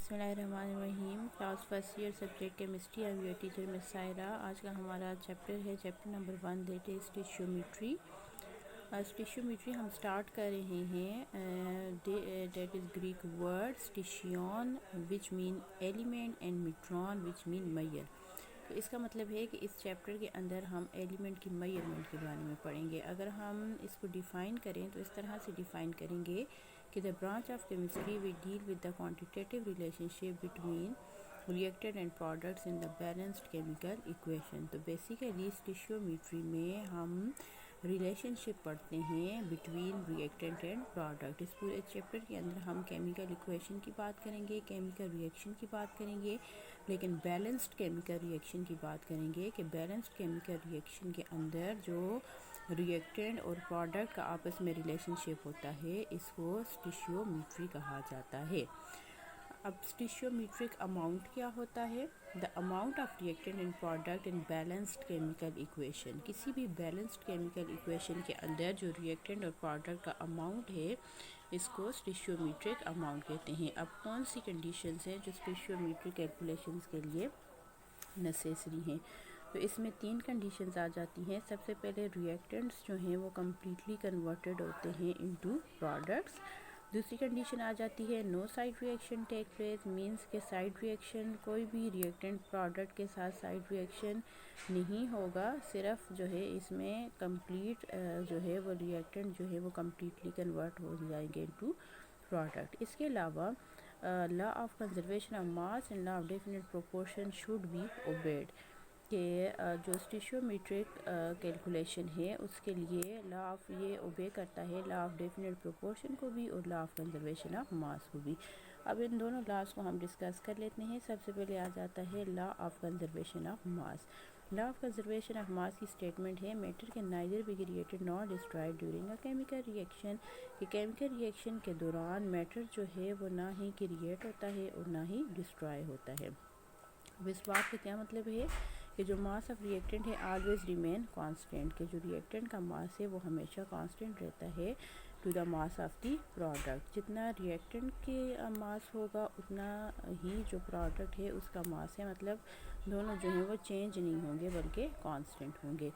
بسم اللہ الرحمن الرحیم۔ Class first year subject chemistry اور یور ٹیچر مس سائرہ۔ آج کا ہمارا چیپٹر ہے chapter number 1 that is stoichiometry. Stoichiometry ہم سٹارٹ کر رہے ہیں that is Greek words stoicheion which mean element and metron which mean measure. تو اس کا مطلب ہے کہ اس چیپٹر کے اندر ہم ایلیمنٹ کی میئرمنٹ کے بارے میں پڑھیں گے۔ اگر ہم اس کو ڈیفائن کریں تو اس طرح سے ڈیفائن کریں گے کہ the branch of chemistry will deal with the quantitative relationship between reactant and products in the balanced chemical equation۔ تو بیسیکلی ٹیشومیٹری میں ہم ریلیشن شپ پڑھتے ہیں بٹوین ریئیکٹنٹ اینڈ پروڈکٹ۔ اس پورے چیپٹر کے اندر ہم کیمیکل ایکویشن کی بات کریں گے، کیمیکل ریئیکشن کی بات کریں گے، لیکن بیلنسڈ کیمیکل ریئیکشن کی بات کریں گے کہ بیلنسڈ کیمیکل ریئیکشن کے اندر جو ریئیکٹنٹ اور پروڈکٹ کا آپس میں ریلیشن شپ ہوتا ہے اس کو ٹیشومیٹری کہا جاتا ہے۔ اب ٹیشومیٹرک اماؤنٹ کیا ہوتا ہے؟ The amount of reactant and product in balanced chemical equation. کسی بھی بیلنسڈ کیمیکل ایکویشن کے اندر جو ریئیکٹنٹ اور پروڈکٹ کا اماؤنٹ ہے اس کو ٹیشومیٹرک اماؤنٹ کہتے ہیں۔ اب کون سی کنڈیشنز ہیں جو ٹیشومیٹرک کیلکولیشنز کے لیے نیسیسری ہیں؟ تو اس میں 3 کنڈیشنز آ جاتی ہیں۔ سب سے پہلے ریئیکٹنٹس جو ہیں وہ کمپلیٹلی کنورٹڈ ہوتے ہیں انٹو پروڈکٹس۔ دوسری کنڈیشن آ جاتی ہے no side reaction take place, means کہ سائڈ ریئیکشن کوئی بھی ریئیکٹنٹ پروڈکٹ کے ساتھ سائڈ ریئیکشن نہیں ہوگا، صرف جو ہے اس میں کمپلیٹ جو ہے وہ ریئیکٹنٹ جو ہے وہ کمپلیٹلی کنورٹ ہو جائیں گے انٹو پروڈکٹ۔ اس کے علاوہ law of conservation of mass and law of definite proportion should be obeyed, کہ جو ٹیشومیٹرک کیلکولیشن ہے اس کے لیے لا آف یہ اوبے کرتا ہے لا آف ڈیفینٹ پروپورشن کو بھی اور لا آف کنزرویشن آف ماس کو بھی۔ اب ان دونوں لاز کو ہم ڈسکس کر لیتے ہیں۔ سب سے پہلے آ جاتا ہے law of conservation of mass. Law of conservation of mass کی اسٹیٹمنٹ ہے matter can neither be created nor destroyed during a chemical reaction, کہ کیمیکل ریئیکشن کے دوران میٹر جو ہے وہ نہ ہی کریٹ ہوتا ہے اور نہ ہی ڈسٹرائے ہوتا ہے۔ اب اس بات کا کیا مطلب ہے کہ جو ماس آف ریئیکٹنٹ ہے آلویز ریمین کانسٹنٹ، کہ جو ریئیکٹنٹ کا ماس ہے وہ ہمیشہ کانسٹنٹ رہتا ہے to the mass of the product. جتنا ریئیکٹنٹ کے ماس ہوگا اتنا ہی جو پروڈکٹ ہے اس کا ماس ہے، مطلب دونوں جو ہیں وہ چینج نہیں ہوں گے بلکہ کانسٹنٹ ہوں گے۔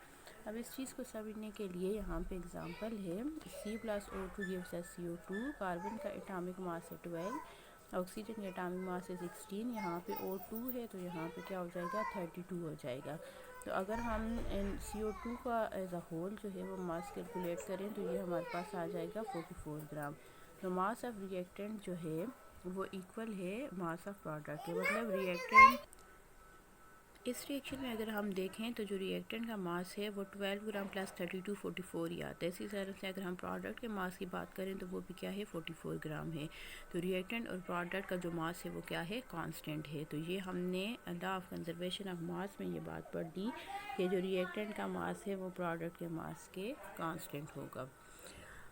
اب اس چیز کو سمجھنے کے لیے یہاں پہ اگزامپل ہے C+O2 gives us CO2، carbon کا ایٹامک ماس ہے 12، آکسیجن کا ایٹامک ماس ہے 16، یہاں پہ O2 ہے تو یہاں پہ کیا ہو جائے گا 32 ہو جائے گا۔ تو اگر ہم CO2 کا ایز اے ہول جو ہے وہ ماس کیلکولیٹ کریں تو یہ ہمارے پاس آ جائے گا 44 گرام۔ تو ماس آف ریئیکٹنٹ جو ہے وہ ایکول ہے ماس آف پروڈکٹ کے، مطلب ریئیکٹنٹ اس ریئیکشن میں اگر ہم دیکھیں تو جو ریئیکٹنٹ کا ماس ہے وہ 12 گرام پلس 32 44 ہی آتا ہے۔ اسی طرح سے اگر ہم پروڈکٹ کے ماس کی بات کریں تو وہ بھی کیا ہے 44 گرام ہے۔ تو ریئیکٹنٹ اور پروڈکٹ کا جو ماس ہے وہ کیا ہے کانسٹنٹ ہے۔ تو یہ ہم نے لا آف کنزرویشن آف ماس میں یہ بات پڑھ دی کہ جو ریئیکٹنٹ کا ماس ہے وہ پروڈکٹ کے ماس کے کانسٹنٹ ہوگا۔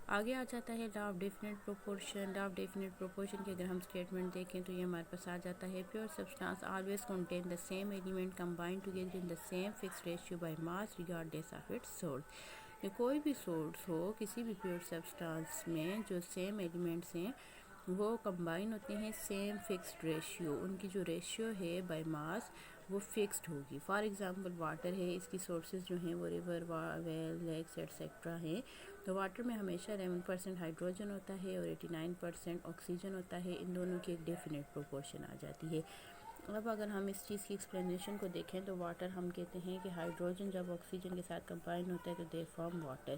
آگے آ جاتا ہے law of definite proportion. Law of definite proportion کی اگر ہم اسٹیٹمنٹ دیکھیں تو یہ ہمارے پاس آ جاتا ہے pure substance always contain the same element combined together in the same fix ratio by mass regardless of its source, کہ کوئی بھی سورس ہو کسی بھی پیور سبسٹانس میں جو سیم ایلیمنٹس ہیں وہ کمبائن ہوتے ہیں سیم فکسڈ ریشیو، ان کی جو ریشیو ہے بائی ماس وہ فکسڈ ہوگی۔ فار ایگزامپل واٹر ہے، اس کی سورسز جو ہیں وہ ریور، ویل، لیکس ایٹسیٹرا ہیں۔ تو واٹر میں ہمیشہ 11% ہائیڈروجن ہوتا ہے اور 89% آکسیجن ہوتا ہے، ان دونوں کی ایک ڈیفینٹ پروپورشن آ جاتی ہے۔ اب اگر ہم اس چیز کی ایکسپلینیشن کو دیکھیں تو واٹر ہم کہتے ہیں کہ ہائیڈروجن جب آکسیجن کے ساتھ کمبائن ہوتا ہے تو دے فارم واٹر۔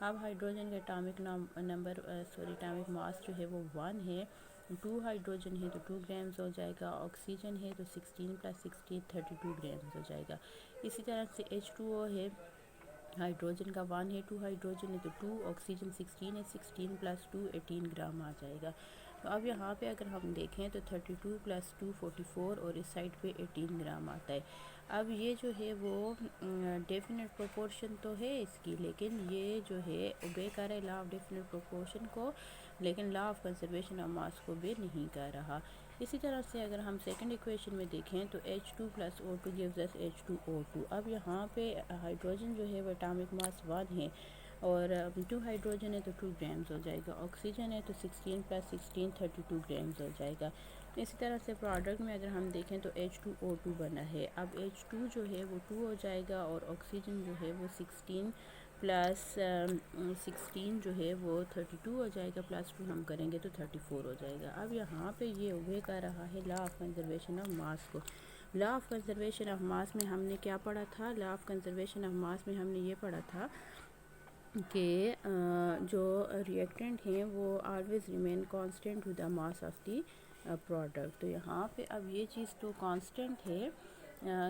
اب ہائیڈروجن کا ایٹامک ماس جو ہے وہ 1 ہے، 2 ہائیڈروجن ہے تو 2 گرامز ہو جائے گا، آکسیجن ہے تو 16 + 16 32 گرامز ہو جائے گا۔ اسی طرح سے H2O ہے، ہائیڈروجن کا 1 ہے، 2 ہائیڈروجن ہے تو 2، آکسیجن 16 ہے، 16 + 2 18 گرام آ جائے گا۔ تو اب یہاں پہ اگر ہم دیکھیں تو 32 + 2 44 اور اس سائڈ پہ 18 گرام آتا ہے۔ اب یہ جو ہے وہ ڈیفینٹ پروپورشن تو ہے اس کی، لیکن یہ جو ہے اوبے کر رہا ہے لا آف ڈیفینٹ پروپورشن کو، لیکن لا آف کنزرویشن آف ماس کو بھی نہیں کر رہا۔ اسی طرح سے اگر ہم سیکنڈ ایکویشن میں دیکھیں تو H2 + O2 gives us H2O2۔ اب یہاں پہ ہائیڈروجن جو ہے وہ ایٹامک ماس 1 ہے اور 2 ہائیڈروجن ہے تو 2 گرامز ہو جائے گا، آکسیجن ہے تو 16 + 16 32 گرامز ہو جائے گا۔ اسی طرح سے پروڈکٹ میں اگر ہم دیکھیں تو H2O2 بنا ہے. اب H2 جو ہے وہ 2 ہو جائے گا اور آکسیجن جو ہے وہ 16 پلس 16 جو ہے وہ 32 ہو جائے گا، پلس 2 ہم کریں گے تو 34 ہو جائے گا. اب یہاں پہ یہ اوبے کر رہا ہے law of conservation of mass کو. Law of conservation of mass میں ہم نے کیا پڑھا تھا؟ Law of conservation of mass میں ہم نے یہ پڑھا تھا کہ جو ریئیکٹنٹ ہیں وہ always remain constant with the mass of the product. تو یہاں پہ اب یہ چیز تو کانسٹنٹ ہے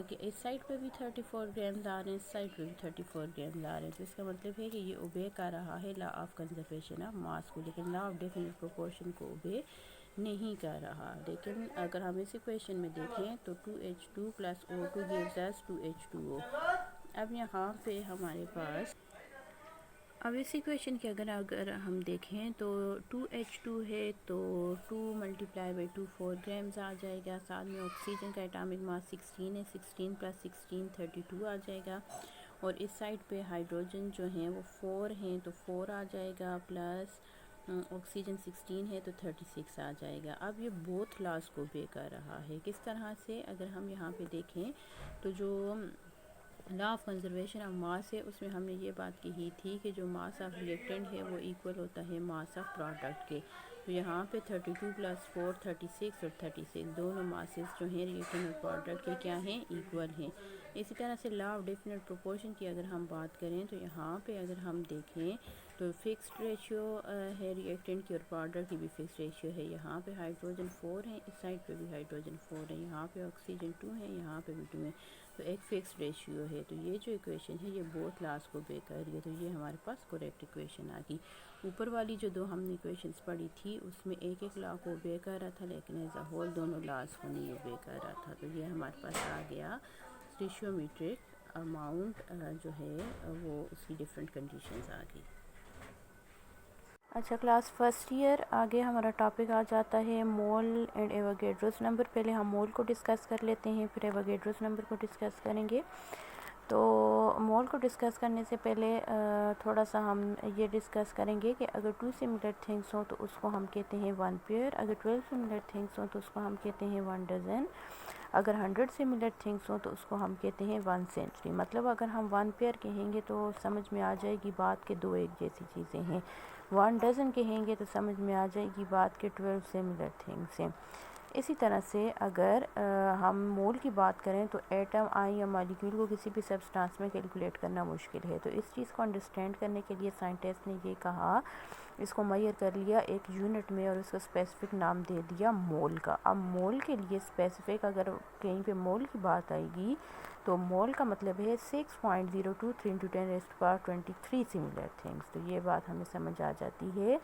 کہ اس سائڈ پہ بھی 34 گرامز آ رہے ہیں، اس سائڈ پہ بھی 34 گرامز آ رہے ہیں. تو اس کا مطلب ہے کہ یہ اوبے کر رہا ہے law of conservation of mass کو، لیکن لا آف ڈیفینٹ پروپورشن کو اوبے نہیں کر رہا. لیکن اگر ہم اس ایکویشن میں دیکھیں تو 2H2 plus O2 gives us 2H2O. اب یہاں پہ ہمارے پاس اب اس ایکویشن کے اگر ہم دیکھیں تو 2H2 ہے تو 2 ملٹیپلائی بائی 2 4 گرامز آ جائے گا. ساتھ میں آکسیجن کا ایٹامک ماس 16 ہے، 16 پلس 16 32 آ جائے گا. اور اس سائڈ پہ ہائیڈروجن جو ہیں وہ 4 ہیں تو 4 آ جائے گا، پلس آکسیجن 16 ہے تو 36 آ جائے گا. اب یہ بوتھ لاز کو بے کر رہا ہے. کس طرح سے؟ اگر ہم یہاں پہ دیکھیں تو جو لا آف کنزرویشن آف ماس ہے اس میں ہم نے یہ بات کہی تھی کہ جو ماس آف ریئیکٹنٹ ہے وہ ایکول ہوتا ہے ماس آف پروڈکٹ کے. تو یہاں پہ 32 پلس 4 36 اور 36 دونوں ماسز جو ہیں ریئیکٹنٹ اور پروڈکٹ کے کیا ہیں؟ ایکول ہیں. اسی طرح سے لا آف ڈیفینٹ پروپورشن کی اگر ہم بات کریں تو یہاں پہ اگر ہم دیکھیں تو فکسڈ ریشیو ہے ریئیکٹنٹ کی اور پروڈکٹ کی بھی فکسڈ ریشیو ہے. یہاں پہ ہائیڈروجن 4 ہیں، اس سائڈ پہ بھی ہائیڈروجن 4 ہیں، یہاں پہ آکسیجن 2 ہیں، یہاں پہ بھی 2 ہیں. تو ایک فکسڈ ریشیو ہے. تو یہ جو ایکویشن ہے یہ بوتھ لاز کو بے کر رہی ہے. تو یہ ہمارے پاس کریکٹ ایکویشن آ گئی. اوپر والی جو دو ہم نے ایکویشنز پڑھی تھی اس میں ایک ایک لا کو اوبے کر رہا تھا، لیکن ایز اے ہول دونوں لاز کو نہیں اوبے کر رہا تھا. تو یہ ہمارے پاس آ گیا اسٹیشیومیٹرک اماؤنٹ جو ہے وہ اس کی ڈفرینٹ کنڈیشنز آ گئی. اچھا کلاس فرسٹ ایئر آگے ہمارا ٹاپک آ جاتا ہے مول اینڈ ایووگیڈروز نمبر. پہلے ہم مول کو ڈسکس کر لیتے ہیں، پھر ایووگیڈروز نمبر کو ڈسکس کریں گے. تو مول کو ڈسکس کرنے سے پہلے تھوڑا سا ہم یہ ڈسکس کریں گے کہ اگر 2 سملر تھنگس ہوں تو اس کو ہم کہتے ہیں 1 پیئر. اگر 12 سملر تھنگس ہوں تو اس کو ہم کہتے ہیں 1 ڈزن. اگر 100 سملر تھنگس ہوں تو اس کو ہم کہتے ہیں 1 سینچری. مطلب اگر ہم 1 پیئر کہیں گے تو سمجھ میں آ جائے گی بات کہ دو ایک جیسی چیزیں ہیں. 1 ڈزن کہیں گے تو سمجھ میں آ جائے گی بات کہ 12 سملر تھنگس ہیں. اسی طرح سے اگر ہم مول کی بات کریں تو ایٹم آئن یا مالیکیول کو کسی بھی سبسٹانس میں کیلکولیٹ کرنا مشکل ہے. تو اس چیز کو انڈرسٹینڈ کرنے کے لیے سائنٹسٹ نے یہ کہا، اس کو میئر کر لیا ایک یونٹ میں اور اس کو اسپیسیفک نام دے دیا مول کا. اب مول کے لیے اسپیسیفک اگر کہیں پہ مول کی بات آئے گی تو مول کا مطلب ہے 6.023 × 10⁻23 سملر تھنگس. تو یہ بات ہمیں سمجھ آ جاتی ہے.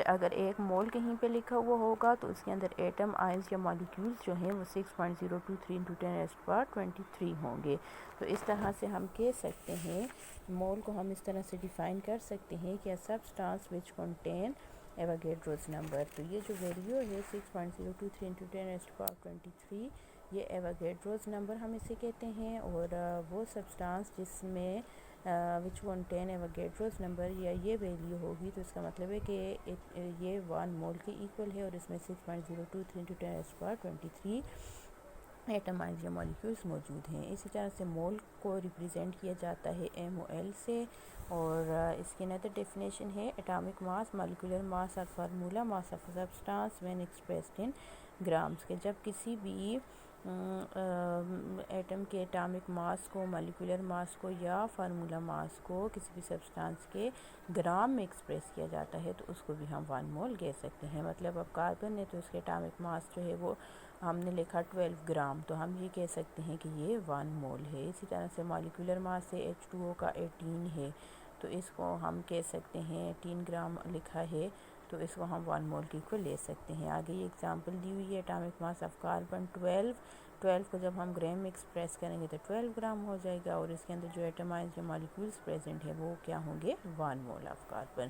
اگر ایک مول کہیں پہ لکھا ہوا ہوگا تو اس کے اندر ایٹم آئنز یا مالیکیولز جو ہیں وہ 6.023 × 10⁻23 ہوں گے. تو اس طرح سے ہم کہہ سکتے ہیں مول کو ہم اس طرح سے ڈیفائن کر سکتے ہیں کہ سبسٹانس وچ کنٹین ایووگیڈروز نمبر. تو یہ جو ویلیو ہے 6.023 × 10⁻23 یہ ایووگیڈروز نمبر ہم اسے کہتے ہیں. اور وہ سبسٹانس جس میں وچ کنٹین ایووگیڈروز نمبر یا یہ ویلیو ہوگی تو اس کا مطلب ہے کہ یہ 1 مول کے ایکول ہے اور اس میں 6.023 × 10⁻23 ایٹم آئنز یا مالیکیولز موجود ہیں. اسی طرح سے مول کو ریپرزینٹ کیا جاتا ہے MOL سے. اور اس کی اندر ڈیفینیشن ہے اٹامک ماس مالیکولر ماس اور formula mass of substance when expressed in grams. کے جب کسی بھی ایٹم کے اٹامک ماس کو، مالیکولر ماس کو یا فارمولا ماس کو کسی بھی سبسٹانس کے گرام میں ایکسپریس کیا جاتا ہے تو اس کو بھی ہم 1 مول کہہ سکتے ہیں. مطلب اب کاربن ہے تو اس کے اٹامک ماس جو ہے وہ ہم نے لکھا 12 گرام تو ہم یہ کہہ سکتے ہیں کہ یہ 1 مول ہے. اسی طرح سے مالیکولر ماس سے H2O کا 18 ہے تو اس کو ہم کہہ سکتے ہیں 18 گرام لکھا ہے تو اس کو ہم 1 مول کی کو لے سکتے ہیں. آگے یہ ایگزامپل دی ہوئی ہے اٹامک ماس آف کاربن 12 کو جب ہم گرام میں ایکسپریس کریں گے تو 12 گرام ہو جائے گا. اور اس کے اندر جو ایٹم آئنز یا مالیکیولز پریزنٹ ہے وہ کیا ہوں گے؟ 1 مول آف کاربن.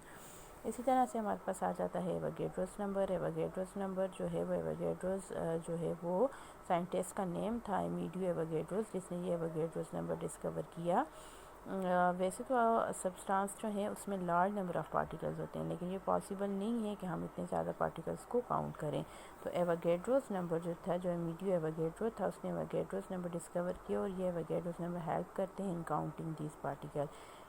اسی طرح سے ہمارے پاس آ جاتا ہے ایووگیڈروز نمبر. ایووگیڈروز نمبر جو ہے وہ ایووگیڈروز جو ہے وہ سائنٹسٹ کا نیم تھا ایمیلیو ایووگیڈروز جس نے یہ ایووگیڈروز نمبر ڈسکور کیا. ویسے تو سبسٹانس جو ہیں اس میں لارج نمبر آف پارٹیکلز ہوتے ہیں، لیکن یہ پاسبل نہیں ہے کہ ہم اتنے زیادہ پارٹیکلز کو کاؤنٹ کریں۔ تو ایووگیڈروز نمبر جو تھا، جو امیلیو ایووگیڈرو تھا، اس نے ایووگیڈروز نمبر ڈسکور کیا، اور یہ ایووگیڈروز نمبر ہیلپ کرتے ہیں in counting these particle.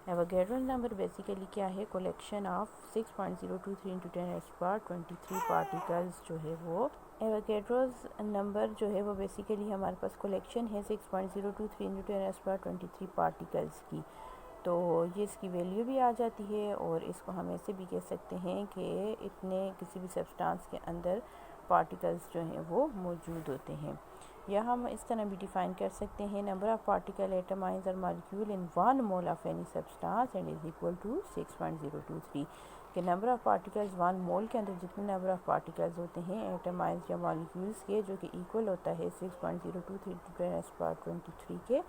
Avogadro's number basically کیا ہے؟ کلیکشن آف 6.023 × 10⁻23 پارٹیکلز جو ہے وہ ایووگیڈروز نمبر جو ہے وہ بیسیکلی ہمارے پاس کلیکشن ہے 6.023 × 10⁻23 پارٹیکلز کی۔ تو یہ اس کی ویلیو بھی آ جاتی ہے، اور اس کو ہم ایسے بھی کہہ سکتے ہیں کہ اتنے کسی بھی سبسٹانس کے اندر پارٹیکلز جو ہیں وہ موجود ہوتے ہیں۔ یا ہم اس طرح بھی ڈیفائن کر سکتے ہیں، number of particle atom ions اور molecule in 1 mole of any substance and is equal to 6.023، کہ نمبر آف پارٹیکلز 1 mole کے اندر جتنے نمبر آف پارٹیکلز ہوتے ہیں ایٹم آئنز یا مالیکیولز کے، جو کہ ایکول ہوتا ہے 6.023 × 10⁻23 کے،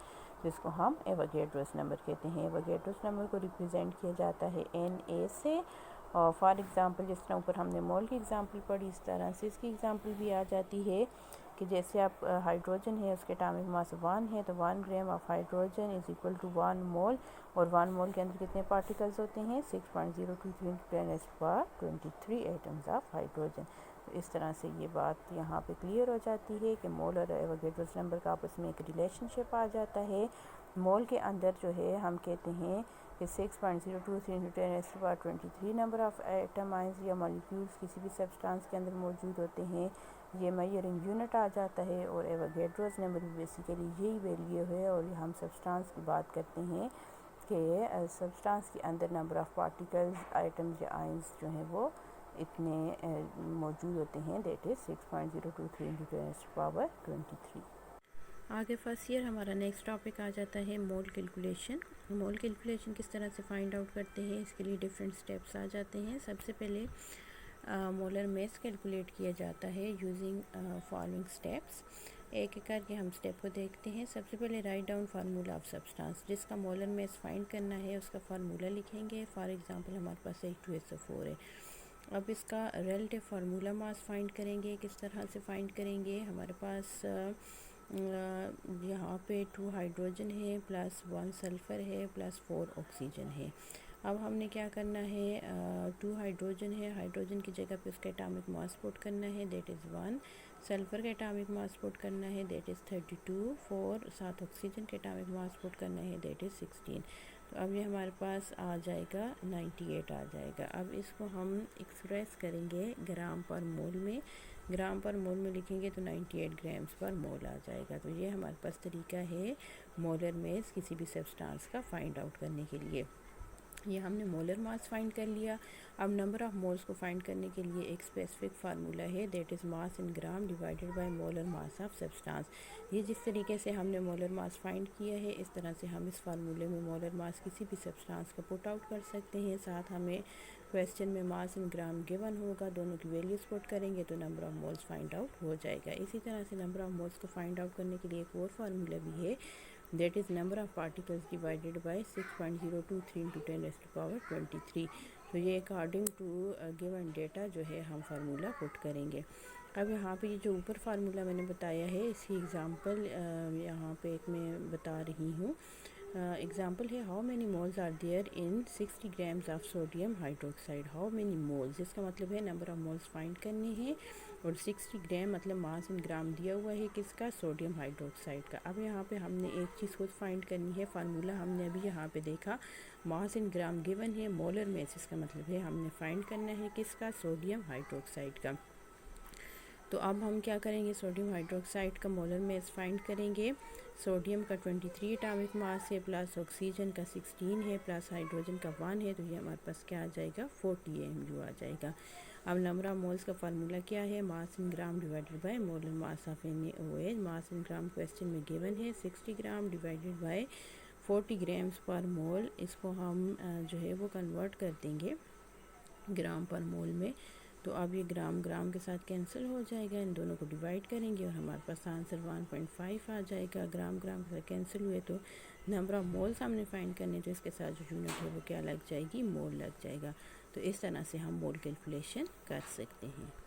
جس کو ہم ایووگیڈروز نمبر کہتے ہیں۔ ایووگیڈروز نمبر کو ریپرزینٹ کیا جاتا ہے Na سے، اور فار ایگزامپل جس طرح اوپر ہم نے مول کی ایگزامپل پڑھی، اس طرح سے اس کی ایگزامپل بھی آ جاتی ہے کہ جیسے آپ ہائیڈروجن ہے، اس کے اٹامک ماس 1 ہے، تو 1 gram of hydrogen is equal to 1 mole، اور 1 mole کے اندر کتنے پارٹیکلز ہوتے ہیں؟ 6.023 × 10⁻23 ایٹمز آف ہائیڈروجن۔ تو اس طرح سے یہ بات یہاں پہ کلیئر ہو جاتی ہے کہ مول اور ایووگیڈروز نمبر کا آپس میں ایک ریلیشن شپ آ جاتا ہے۔ مول کے اندر جو ہے ہم کہتے ہیں کہ 6.023 × 10⁻23 نمبر آف ایٹم آئنز یا مالیکیولز کسی بھی سبسٹانس کے اندر موجود ہوتے ہیں، یہ میئرنگ یونٹ آ جاتا ہے۔ اور ایووگیڈروز نمبر بھی بیسیکلی یہی ویلیو ہے، اور ہم سبسٹانس کی بات کرتے ہیں کہ سبسٹانس کے اندر نمبر آف پارٹیکلز آئٹمز یا آئنز جو ہیں وہ اتنے موجود ہوتے ہیں، دیٹ از 6.023 × 10⁻23۔ آگے فرسٹ ایئر ہمارا نیکسٹ ٹاپک آ جاتا ہے مول کیلکولیشن۔ مول کیلکولیشن کس طرح سے فائنڈ آؤٹ کرتے ہیں، اس کے لیے ڈفرینٹ سٹیپس آ جاتے ہیں۔ سب سے پہلے مولر میس کیلکولیٹ کیا جاتا ہے یوزنگ فالوئنگ سٹیپس۔ ایک ایک کر کے ہم سٹیپ کو دیکھتے ہیں۔ سب سے پہلے write down formula of substance, جس کا مولر میس فائنڈ کرنا ہے اس کا فارمولا لکھیں گے۔ فار ایگزامپل ہمارے پاس H2SO4 ہے، اب اس کا ریلیٹیو فارمولا ماس فائنڈ کریں گے۔ کس طرح سے فائنڈ کریں گے؟ ہمارے پاس یہاں پہ 2 ہائیڈروجن ہے پلس 1 سلفر ہے پلس 4 آکسیجن ہے۔ اب ہم نے کیا کرنا ہے، 2 ہائیڈروجن ہے، ہائیڈروجن کی جگہ پہ اس کا اٹامک ماس پٹ کرنا ہے، دیٹ از 1۔ سلفر کا اٹامک ماس پٹ کرنا ہے، دیٹ از 32۔ 4 ساتھ آکسیجن کا اٹامک ماس پٹ کرنا ہے، دیٹ از 16۔ تو اب یہ ہمارے پاس آ جائے گا 98 آ جائے گا۔ اب اس کو ہم ایکسپریس کریں گے گرام پر مول میں، گرام پر مول میں لکھیں گے تو 98 گرامز پر مول آ جائے گا۔ تو یہ ہمارے پاس طریقہ ہے مولر میس کسی بھی سبسٹانس کا فائنڈ آؤٹ کرنے کے لیے۔ یہ ہم نے مولر ماس فائنڈ کر لیا۔ اب نمبر آف مولز کو فائنڈ کرنے کے لیے ایک اسپیسیفک فارمولا ہے، that is mass in gram divided by molar mass of substance. یہ جس طریقے سے ہم نے مولر ماس فائنڈ کیا ہے، اس طرح سے ہم اس فارمولے میں مولر ماس کسی بھی سبسٹانس کا پٹ آؤٹ کر سکتے ہیں۔ ساتھ ہمیں کویسچن میں ماس ان گرام گیون ہوگا، دونوں کی ویلیوز پٹ کریں گے تو number of moles find out ہو جائے گا۔ اسی طرح سے نمبر آف مولز کو فائنڈ آؤٹ کرنے کے لیے ایک اور فارمولا بھی ہے، that is number of particles divided by 6.023 × 10⁻23۔ تو یہ اکارڈنگ ٹو گیون ڈیٹا جو ہے ہم فارمولا پٹ کریں گے۔ اب یہاں پہ یہ جو اوپر فارمولا میں نے بتایا ہے، اس کی ایگزامپل یہاں پہ ایک میں بتا رہی ہوں۔ ایگزامپل ہے، how many moles are there in 60 grams of sodium hydroxide. How many moles, اس کا مطلب ہے نمبر آف مولز فائنڈ کرنے ہیں، اور 60 گرام مطلب ماس ان گرام دیا ہوا ہے کس کا؟ سوڈیم ہائیڈروکسائڈ کا۔ اب یہاں پہ ہم نے ایک چیز خود فائنڈ کرنی ہے، فارمولا ہم نے ابھی یہاں پہ دیکھا ماس ان گرام گیون ہے، مولر میس اس کا مطلب ہے ہم نے فائنڈ کرنا ہے کس کا؟ سوڈیم ہائیڈروکسائڈ کا۔ تو اب ہم کیا کریں گے، سوڈیم ہائیڈروکسائڈ کا مولر میس فائنڈ کریں گے۔ سوڈیم کا 23 اٹامک ماس ہے، پلس آکسیجن کا 16 ہے، پلس ہائیڈروجن کا 1 ہے، تو یہ ہمارے پاس کیا آ جائے گا؟ 40 AMU آ جائے گا۔ اب نمبر آف مولز کا فارمولا کیا ہے، mass in gram divided by molar mass of NaOH۔ Mass in gram question میں گیون ہے 60 gram divided by 40 grams per mole. اس کو ہم جو ہے وہ کنورٹ کر دیں گے گرام پر مول میں، تو اب یہ گرام گرام کے ساتھ کینسل ہو جائے گا، ان دونوں کو ڈیوائڈ کریں گے اور ہمارے پاس آنسر 1.5 آ جائے گا۔ گرام گرام کے ساتھ کینسل ہوئے تو نمبر آف مولز ہم نے فائنڈ کرنے، تو اس کے ساتھ جو یونٹ ہے وہ کیا لگ جائے گی؟ مول لگ جائے گا۔ تو اس طرح سے ہم مول کیلکولیشن کر سکتے ہیں۔